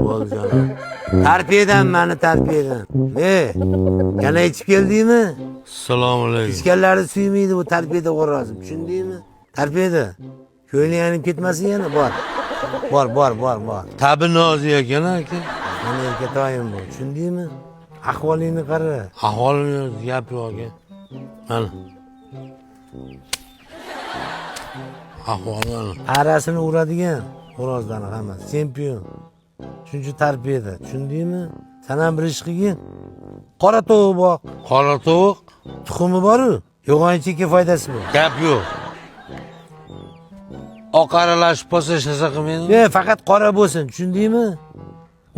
Bo'ldi canım. Tarbiyadan meni tarbiyadan. Yana içip geldiymi? Assalomu alaykum. İchganlari suymaydi bu tarbiyada qo'rg'azim. Tushundingmi? Tarbiyada. Ko'ngling yanib ketmasin yana bor. Bor. Tabi nozi ekan aka. Mana erkatoyim bu. Tushundingmi? Ahvolingni qara. Ahvolim gap yo'q aka. Mana. Ahvolim. Arasini uradigan xo'rozlarni hammasi chempion. Shuncha tarbiyada. Tushundingmi? Sen ham bir ish qilgin. Qora tovuq bor. Qora tovuq? Tuxumi bor-ku. Yo'g'onchikka foydasi bor. Gap yo'q. Oq aralashib qolsa hech narsa qilmaydi. Faqat qora bo'lsin, tushundingmi?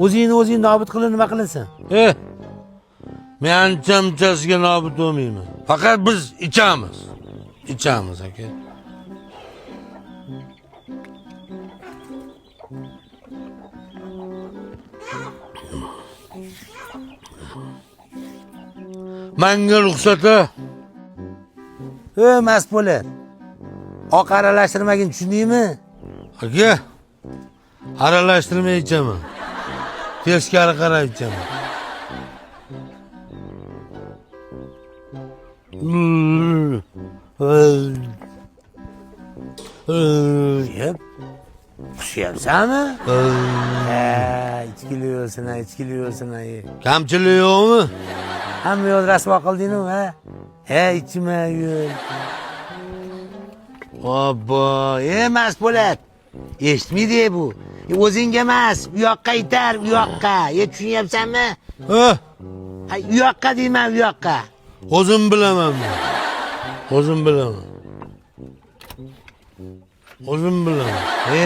O'zing nobud qilib nima qilasan? Men ancha-munchasiga nobud bo'lmayman. Faqat biz ichamiz. Ichamiz aka. Menga ruxsat-a? Mast bo'lar. Oq aralashtirmagin, tushundingmi? Aka, aralashtirmay ichaman. Teskari qarab ichaman. Yep. Xushyapsanmi? Ichkiliyorsan. Kamchilik yo'qmi? Hamma yo'l rasvo qilding-ku, ichma yo'l. Obbo, mast bo'lat. Eshitmaydi bu. O'zingga emas, u yoqqa itar, u yoqqa. Tushunyapsanmi? U yoqqa deyman, u yoqqa. O'zim bilaman. O'zim bilaman.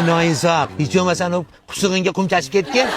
Noinsof. Hech bo'lmasa qusug'ingga qumchashib ketgin.